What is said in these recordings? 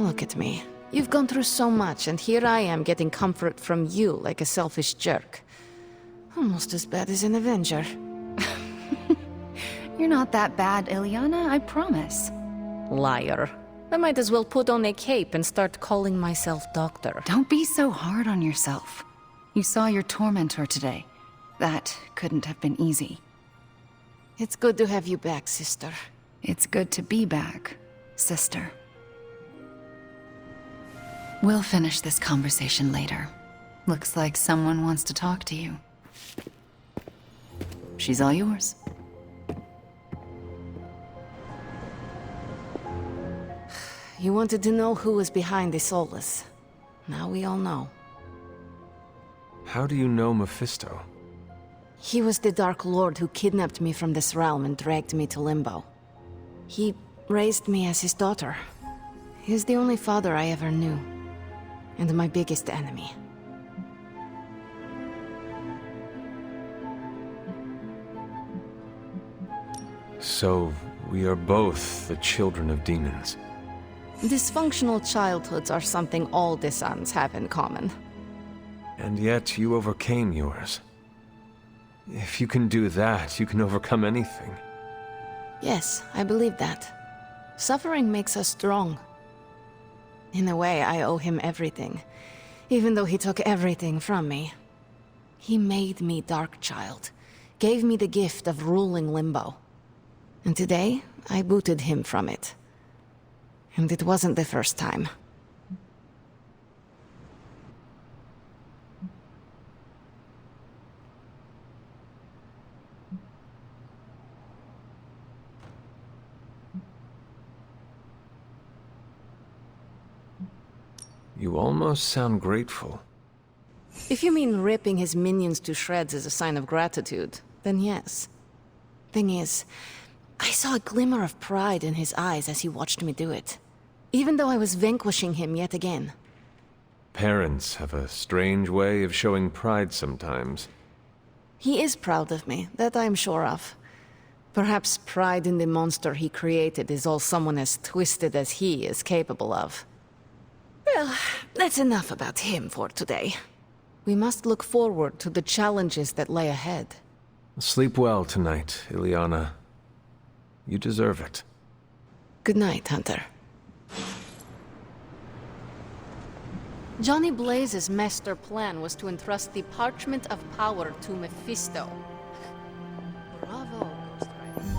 Look at me. You've gone through so much, and here I am getting comfort from you like a selfish jerk. Almost as bad as an Avenger. You're not that bad, Ilyana, I promise. Liar. I might as well put on a cape and start calling myself Doctor. Don't be so hard on yourself. You saw your tormentor today. That couldn't have been easy. It's good to have you back, sister. It's good to be back, sister. We'll finish this conversation later. Looks like someone wants to talk to you. She's all yours. You wanted to know who was behind the Solus. Now we all know. How do you know Mephisto? He was the Dark Lord who kidnapped me from this realm and dragged me to Limbo. He raised me as his daughter. He's the only father I ever knew. And my biggest enemy. So, we are both the children of demons. Dysfunctional childhoods are something all Desans have in common. And yet, you overcame yours. If you can do that, you can overcome anything. Yes, I believe that. Suffering makes us strong. In a way, I owe him everything, even though he took everything from me. He made me Darkchild, gave me the gift of ruling Limbo. And today, I booted him from it. And it wasn't the first time. You almost sound grateful. If you mean ripping his minions to shreds as a sign of gratitude, then yes. Thing is, I saw a glimmer of pride in his eyes as he watched me do it. Even though I was vanquishing him yet again. Parents have a strange way of showing pride sometimes. He is proud of me, that I am sure of. Perhaps pride in the monster he created is all someone as twisted as he is capable of. Well, that's enough about him for today. We must look forward to the challenges that lay ahead. Sleep well tonight, Ilyana. You deserve it. Good night, Hunter. Johnny Blaze's master plan was to entrust the Parchment of Power to Mephisto. Bravo, Ghost Rider.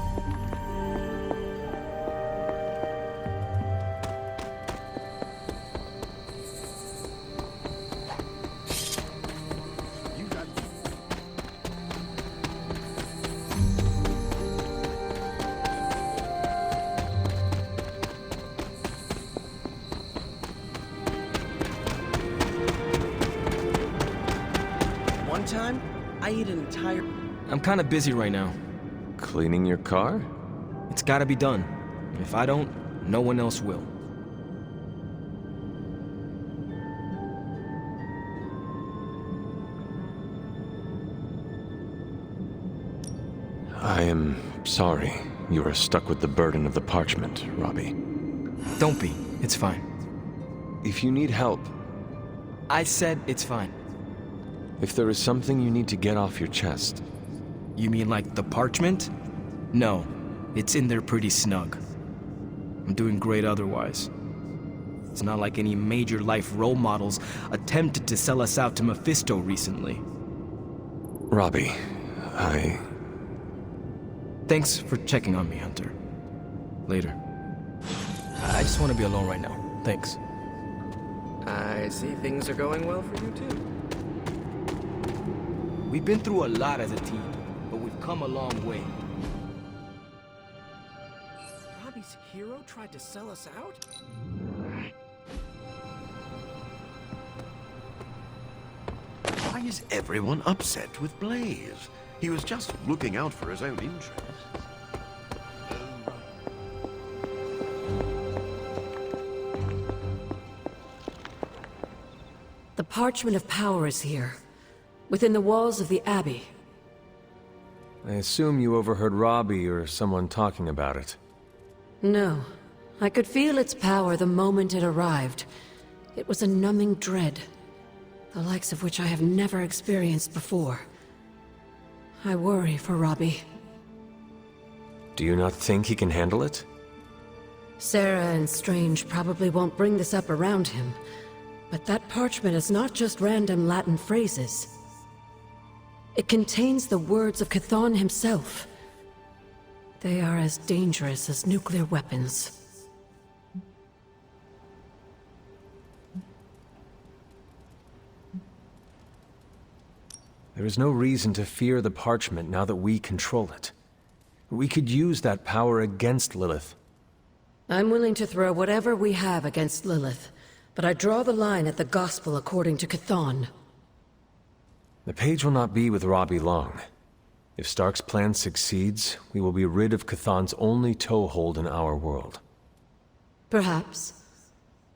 One time, I ate an entire... I'm kinda busy right now. Cleaning your car? It's gotta be done. If I don't, no one else will. I am sorry you are stuck with the burden of the parchment, Robbie. Don't be. It's fine. If you need help, I said it's fine. if there is something you need to get off your chest, You mean like the parchment? No, it's in there pretty snug. I'm doing great otherwise. It's not like any major life role models attempted to sell us out to Mephisto recently. Robbie, Thanks for checking on me, Hunter. Later. I just want to be alone right now. Thanks. I see things are going well for you, too. We've been through a lot as a team, but we've come a long way. Robbie's hero tried to sell us out? Why is everyone upset with Blaze? He was just looking out for his own interests. The Parchment of Power is here, within the walls of the Abbey. I assume you overheard Robbie or someone talking about it. No, I could feel its power the moment it arrived. It was a numbing dread, the likes of which I have never experienced before. I worry for Robbie. Do you not think he can handle it? Sarah and Strange probably won't bring this up around him, but that parchment is not just random Latin phrases. It contains the words of Chthon himself. They are as dangerous as nuclear weapons. There is no reason to fear the parchment now that we control it. We could use that power against Lilith. I'm willing to throw whatever we have against Lilith, but I draw the line at the Gospel according to Chthon. The page will not be with Robbie long. If Stark's plan succeeds, we will be rid of Chthon's only toehold in our world. Perhaps.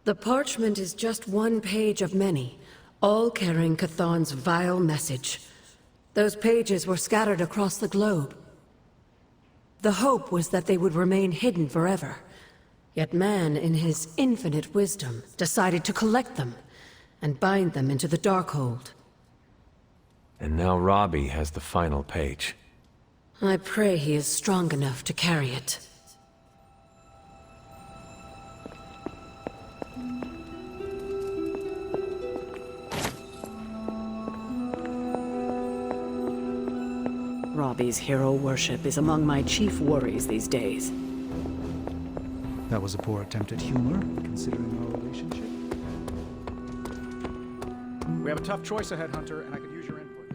The parchment is just one page of many, all carrying Chthon's vile message. Those pages were scattered across the globe. The hope was that they would remain hidden forever. Yet man, in his infinite wisdom, decided to collect them and bind them into the Darkhold. And now Robbie has the final page. I pray he is strong enough to carry it. Robbie's hero worship is among my chief worries these days. That was a poor attempt at humor, considering our relationship. We have a tough choice ahead, Hunter, and I could use your input.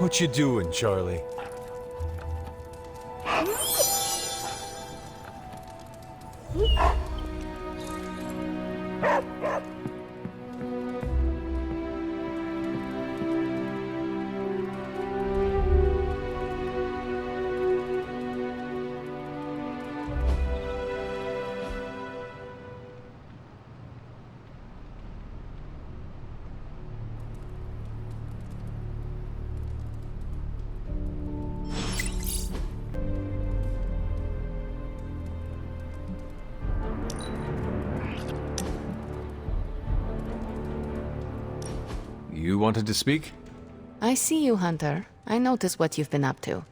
What you doing, Charlie? You wanted to speak? I see you, Hunter. I notice what you've been up to.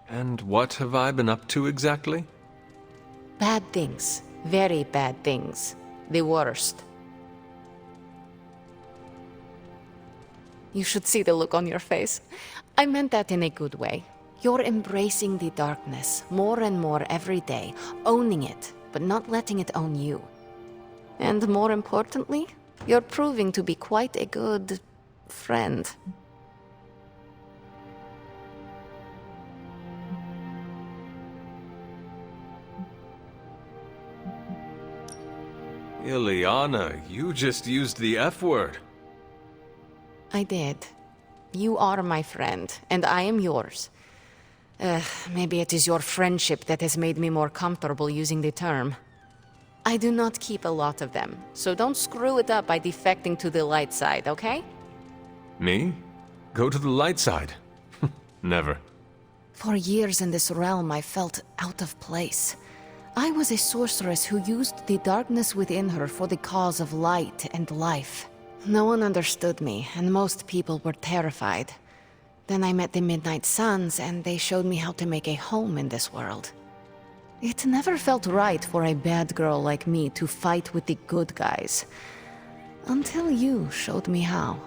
And what have I been up to exactly? Bad things. Very bad things. The worst. You should see the look on your face. I meant that in a good way. You're embracing the darkness more and more every day, owning it, but not letting it own you. And more importantly, you're proving to be quite a good friend. Ileana, you just used the F word. I did. You are my friend, and I am yours. Maybe it is your friendship that has made me more comfortable using the term. I do not keep a lot of them, so don't screw it up by defecting to the light side, okay? Me? Go to the light side? Never. For years in this realm, I felt out of place. I was a sorceress who used the darkness within her for the cause of light and life. No one understood me, and most people were terrified. Then I met the Midnight Suns, and they showed me how to make a home in this world. It never felt right for a bad girl like me to fight with the good guys. Until you showed me how.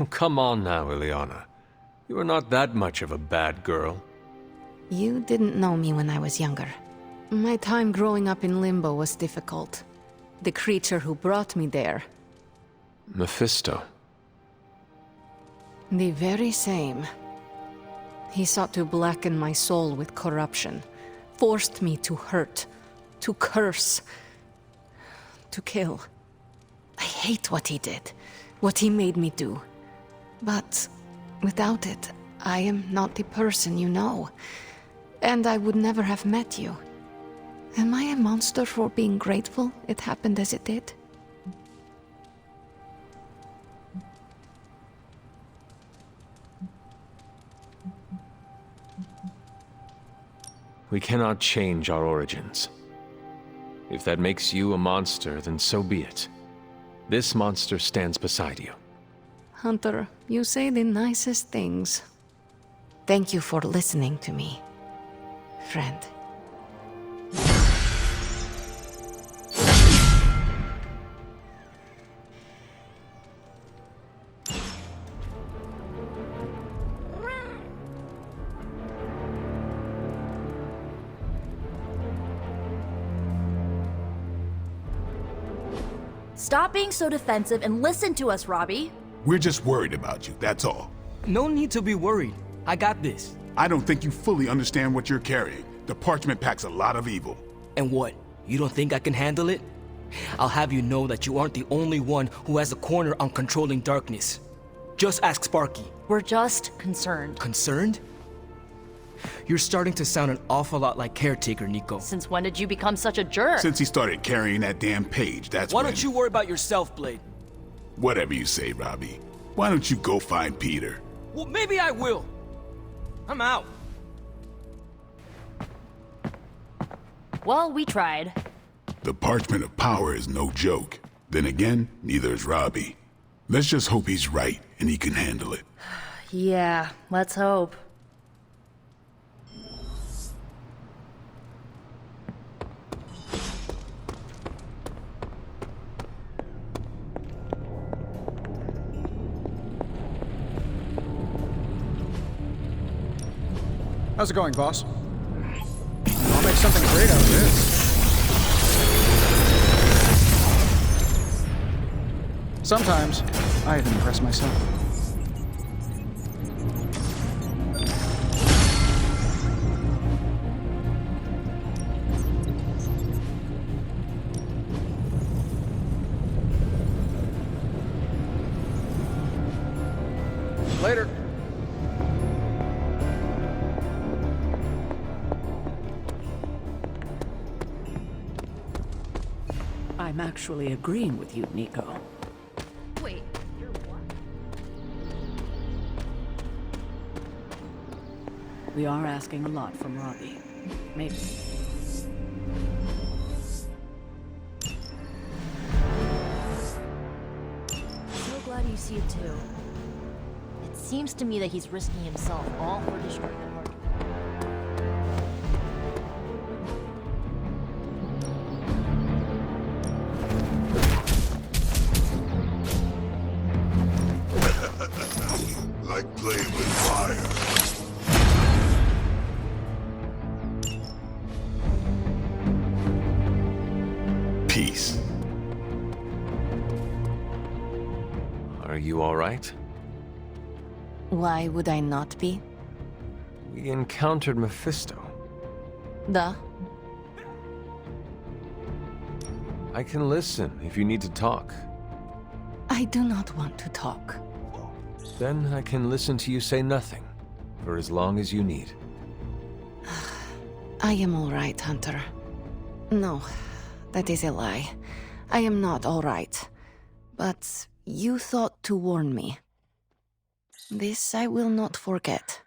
Oh, come on now, Ileana. You are not that much of a bad girl. You didn't know me when I was younger. My time growing up in Limbo was difficult. The creature who brought me there. Mephisto. The very same. He sought to blacken my soul with corruption, forced me to hurt, to curse, to kill. I hate what he did, what he made me do. But Without it, I am not the person you know. And I would never have met you. Am I a monster for being grateful it happened as it did? We cannot change our origins. If that makes you a monster, then so be it. This monster stands beside you. Hunter, you say the nicest things. Thank you for listening to me, friend. Stop being so defensive and listen to us, Robbie. We're just worried about you, that's all. No need to be worried. I got this. I don't think you fully understand what you're carrying. The parchment packs a lot of evil. And what? You don't think I can handle it? I'll have you know that you aren't the only one who has a corner on controlling darkness. Just ask Sparky. We're just concerned. Concerned? You're starting to sound an awful lot like Caretaker, Nico. Since when did you become such a jerk? Since he started carrying that damn page, that's Why when... don't you worry about yourself, Blade? Whatever you say, Robbie. Why don't you go find Peter? Well, maybe I will. I'm out. Well, we tried. The Parchment of Power is no joke. Then again, neither is Robbie. Let's just hope he's right and he can handle it. Yeah, let's hope. How's it going, boss? I'll make something great out of this. Sometimes, I even impress myself. Later. I'm actually agreeing with you, Nico. Wait, you're what? We are asking a lot from Robbie. Maybe. So glad you see it too. It seems to me that he's risking himself all for destroying the heart. Like playing with fire. Peace. Are you all right? Why would I not be? We encountered Mephisto. Duh. I can listen if you need to talk. I do not want to talk. Then I can listen to you say nothing, for as long as you need. I am all right, Hunter. No, that is a lie. I am not all right. But you thought to warn me. This I will not forget.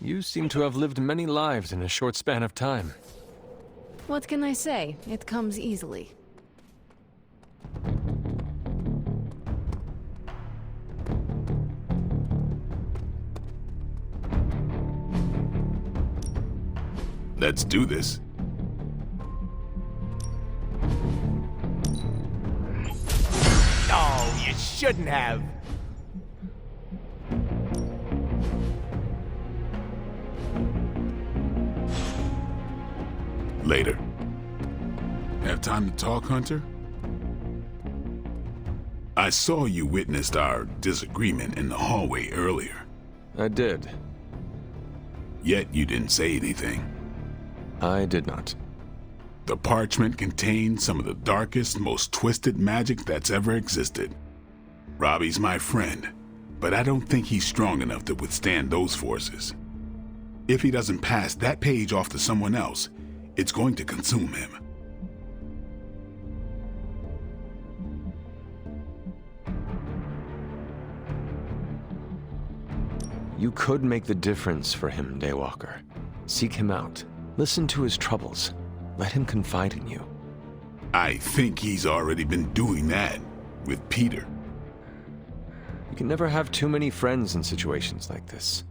You seem to have lived many lives in a short span of time. What can I say? It comes easily. Let's do this. Oh, you shouldn't have. Later. Have time to talk, Hunter? I saw you witnessed our disagreement in the hallway earlier. I did. Yet you didn't say anything. I did not. The parchment contained some of the darkest, most twisted magic that's ever existed. Robbie's my friend, but I don't think he's strong enough to withstand those forces. If he doesn't pass that page off to someone else, it's going to consume him. You could make the difference for him, Daywalker. Seek him out. Listen to his troubles. Let him confide in you. I think he's already been doing that with Peter. You can never have too many friends in situations like this.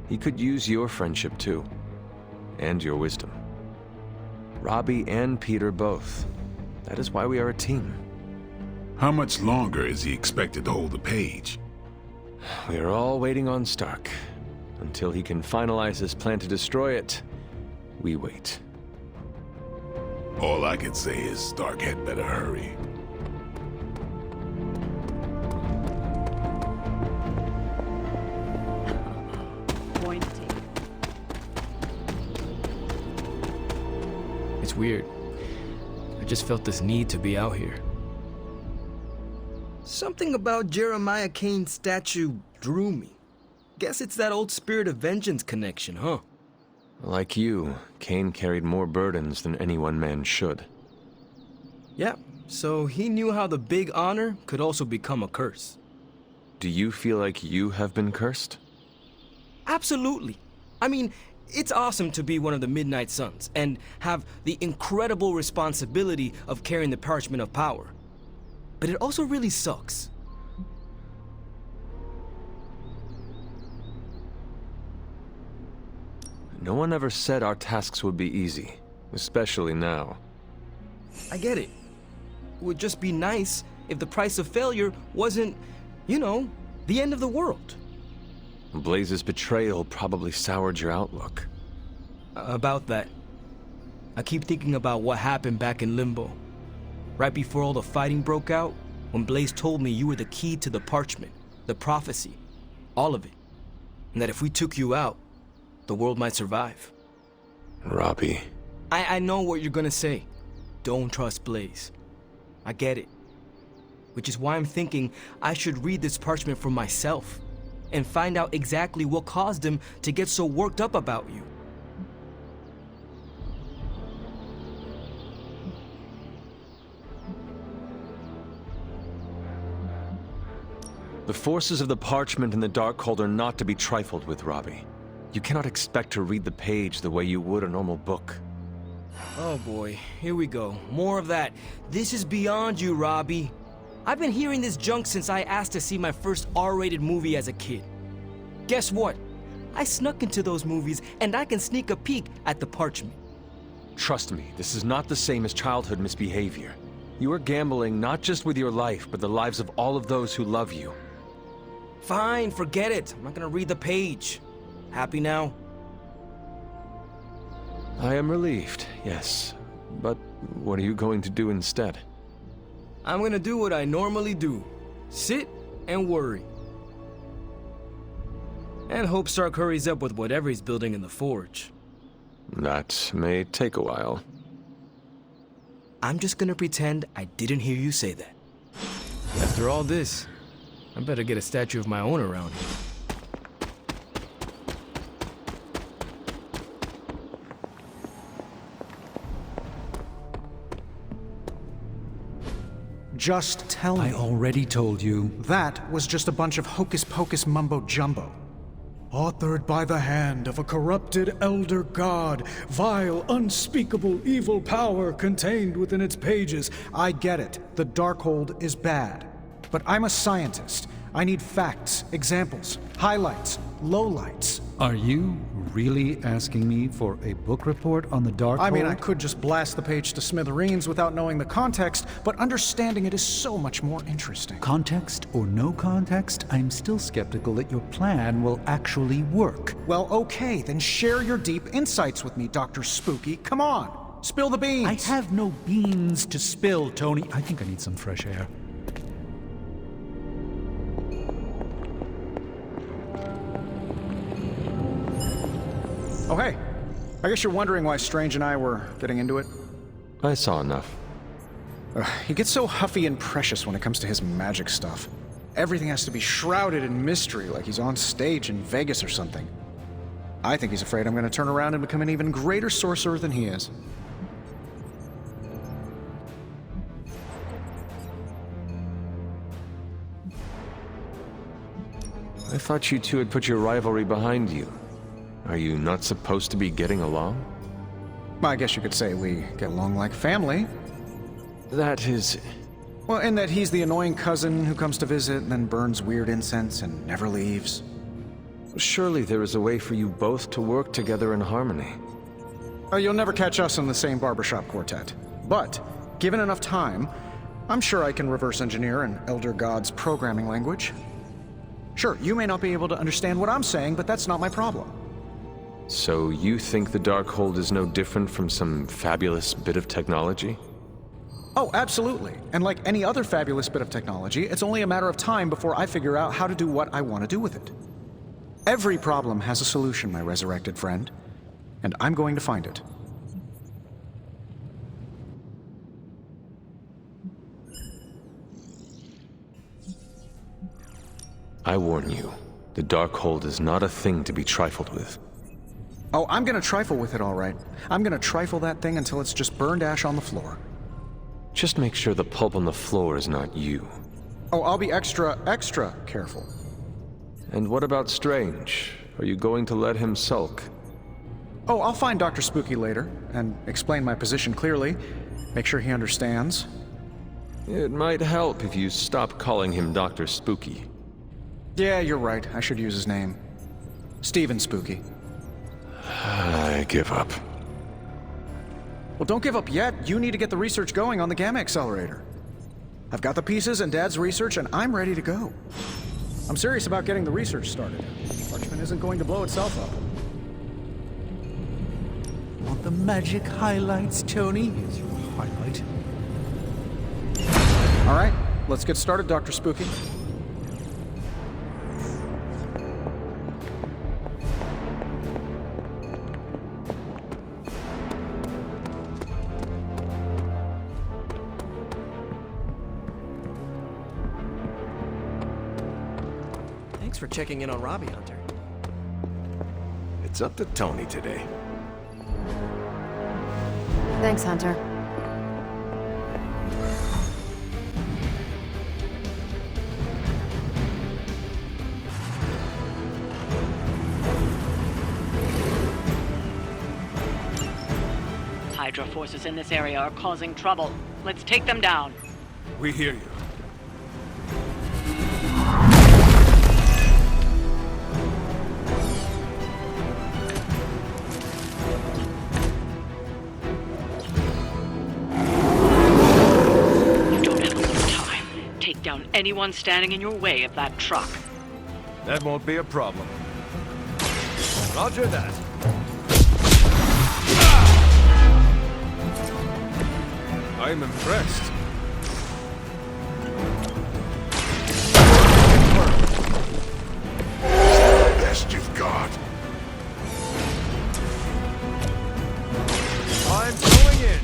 He could use your friendship too. And your wisdom. Robbie and Peter both. That is why we are a team. How much longer is he expected to hold the page? We are all waiting on Stark. Until he can finalize his plan to destroy it, we wait. All I can say is Stark had better hurry. Point taken. It's weird. I just felt this need to be out here. Something about Jeremiah Kane's statue drew me. Guess it's that old Spirit of Vengeance connection, huh? Like you, Kane carried more burdens than any one man should. Yeah, so he knew how the big honor could also become a curse. Do you feel like you have been cursed? Absolutely. I mean, it's awesome to be one of the Midnight Suns and have the incredible responsibility of carrying the Parchment of Power. But it also really sucks. No one ever said our tasks would be easy, especially now. I get it. It would just be nice if the price of failure wasn't, you know, the end of the world. Blaze's betrayal probably soured your outlook. About that. I keep thinking about what happened back in Limbo. Right before all the fighting broke out, when Blaze told me you were the key to the Parchment, the prophecy, all of it. And that if we took you out, the world might survive. Robbie. I know what you're gonna say. Don't trust Blaze. I get it. Which is why I'm thinking I should read this parchment for myself and find out exactly what caused him to get so worked up about you. The forces of the Parchment and the Darkhold are not to be trifled with, Robbie. You cannot expect to read the page the way you would a normal book. Oh boy, here we go. More of that. This is beyond you, Robbie. I've been hearing this junk since I asked to see my first R-rated movie as a kid. Guess what? I snuck into those movies and I can sneak a peek at the Parchment. Trust me, this is not the same as childhood misbehavior. You are gambling not just with your life, but the lives of all of those who love you. Fine, forget it. I'm not gonna read the page. Happy now? I am relieved, yes. But what are you going to do instead? I'm gonna do what I normally do. Sit and worry. And hope Stark hurries up with whatever he's building in the forge. That may take a while. I'm just gonna pretend I didn't hear you say that. After all this, I better get a statue of my own around here. Just tell me. I already told you. That was just a bunch of hocus-pocus mumbo-jumbo. Authored by the hand of a corrupted elder god, vile, unspeakable evil power contained within its pages. I get it. The Darkhold is bad. But I'm a scientist. I need facts, examples, highlights, lowlights. Are you really asking me for a book report on the Darkhold? I mean, I could just blast the page to smithereens without knowing the context, but understanding it is so much more interesting. Context or no context, I'm still skeptical that your plan will actually work. Well, okay, then share your deep insights with me, Dr. Spooky. Come on, spill the beans. I have no beans to spill, Tony. I think I need some fresh air. Oh, hey. I guess you're wondering why Strange and I were getting into it? I saw enough. He gets so huffy and precious when it comes to his magic stuff. everything has to be shrouded in mystery, like he's on stage in Vegas or something. I think he's afraid I'm going to turn around and become an even greater sorcerer than he is. I thought you two had put your rivalry behind you. Are you not supposed to be getting along? I guess you could say we get along like family. That is... Well, in that he's the annoying cousin who comes to visit and then burns weird incense and never leaves. Surely there is a way for you both to work together in harmony. You'll never catch us in the same barbershop quartet. But, given enough time, I'm sure I can reverse engineer an Elder God's programming language. Sure, you may not be able to understand what I'm saying, but that's not my problem. So you think the Darkhold is no different from some fabulous bit of technology? Oh, absolutely. And like any other fabulous bit of technology, it's only a matter of time before I figure out how to do what I want to do with it. Every problem has a solution, my resurrected friend. And I'm going to find it. I warn you, the Darkhold is not a thing to be trifled with. Oh, I'm gonna trifle with it all right. I'm gonna trifle that thing until it's just burned ash on the floor. Just make sure the pulp on the floor is not you. Oh, I'll be extra careful. And what about Strange? Are you going to let him sulk? Oh, I'll find Dr. Spooky later, and explain my position clearly. Make sure he understands. It might help if you stop calling him Dr. Spooky. Yeah, you're right. I should use his name. Stephen Spooky. I give up. Well, don't give up yet. You need to get the research going on the Gamma Accelerator. I've got the pieces and Dad's research, and I'm ready to go. I'm serious about getting the research started. Parchment isn't going to blow itself up. Want the magic highlights, Tony? Here's your highlight. All right, let's get started, Dr. Spooky. Thanks for checking in on Robbie, Hunter. It's up to Tony today. Thanks, Hunter. Hydra forces in this area are causing trouble. Let's take them down. We hear you. You don't have a little time. Take down anyone standing in your way of that truck. That won't be a problem. Roger that. I'm impressed. Best you've got. I'm going in.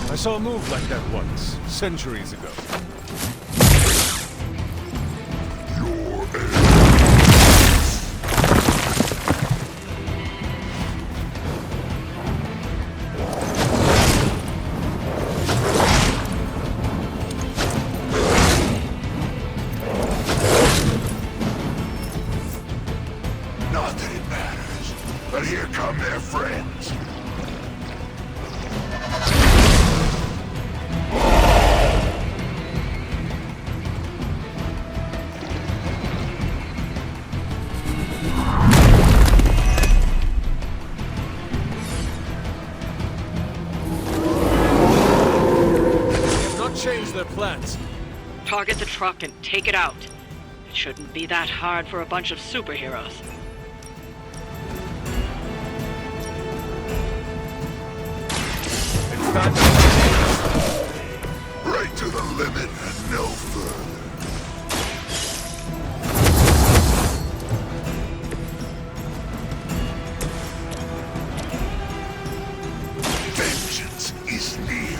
I saw a move like that once, centuries ago. Not that it matters, but here come their friends. They have not changed their plans. Target the truck and take it out. It shouldn't be that hard for a bunch of superheroes. Right to the limit and no further. Vengeance is near.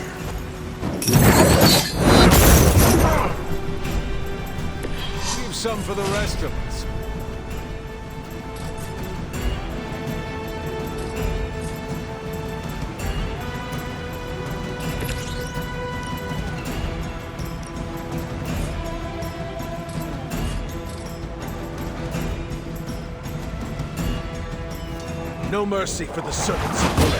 some for the rest of us. No mercy for the servants of Guled.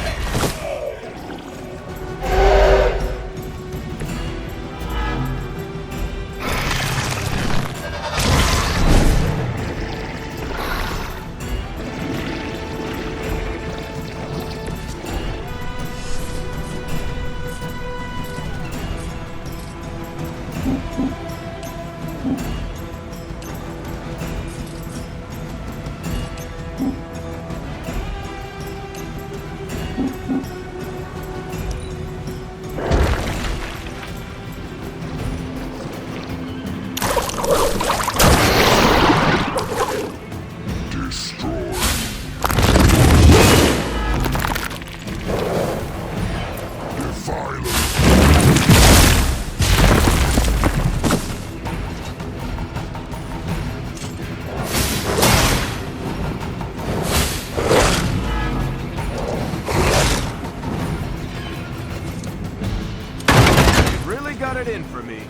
Got it in for me.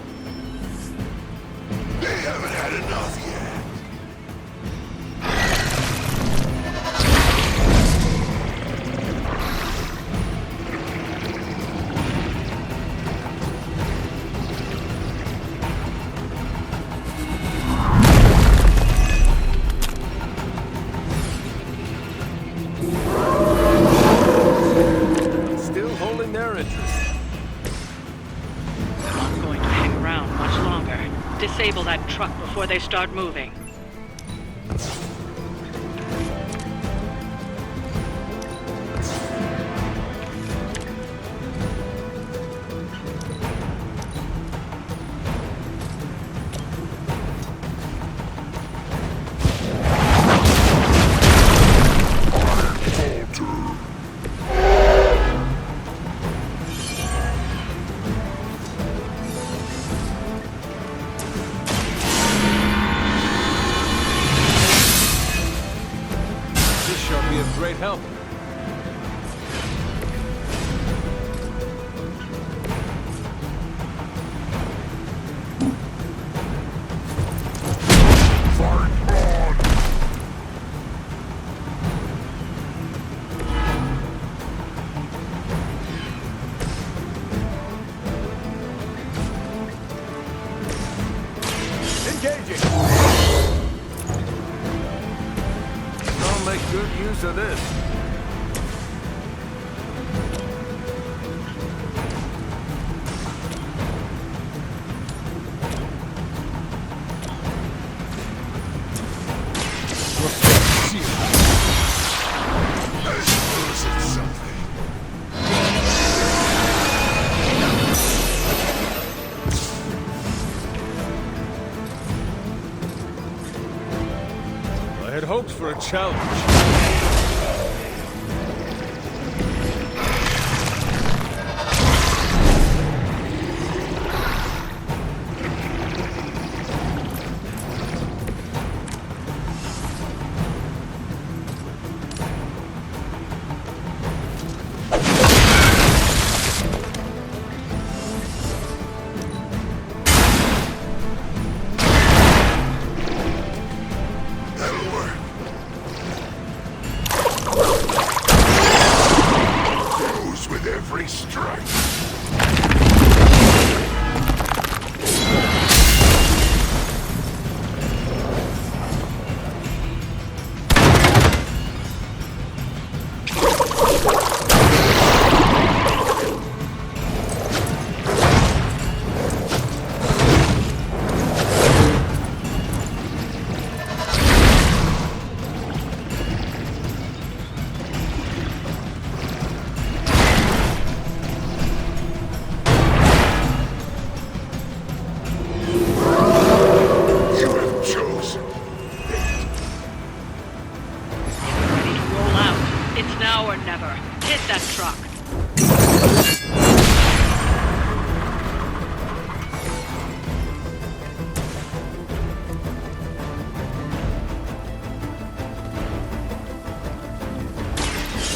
They haven't had enough yet. Still holding their interest. Disable that truck before they start moving. Great help. Engaging. I'll make good use of this. I had hoped for a challenge.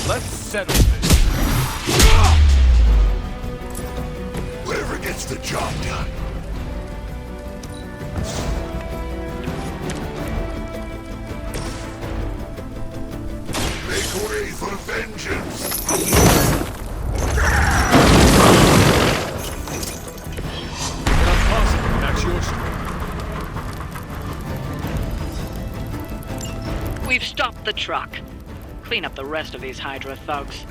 Let's settle this. Whatever gets the job done. Make way for vengeance! Impossible, that's your strength. We've stopped the truck. Clean up the rest of these Hydra thugs.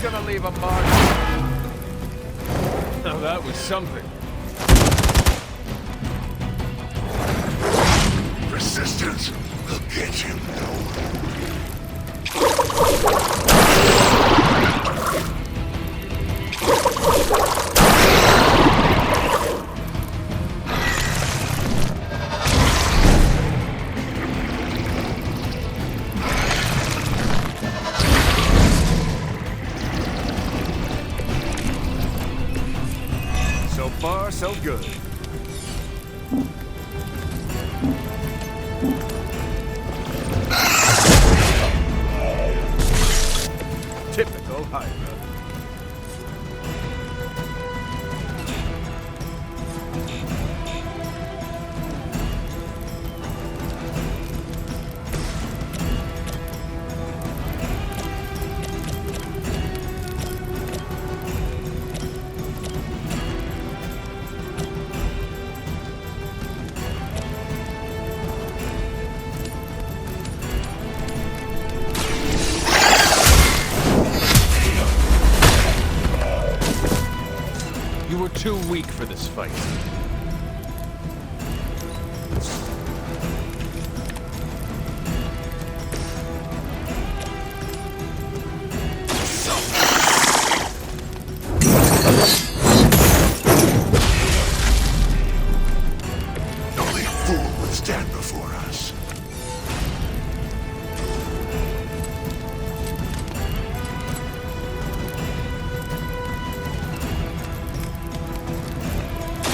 Gonna leave a mark. Now that was something. Resistance will get him So far, so good. Typical Hydra. You were too weak for this fight. Only a fool would stand before us.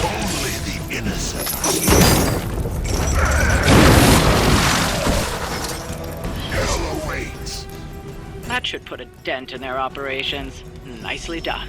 Only the innocent are spared. Hell awaits. That should put a dent in their operations. Nicely done.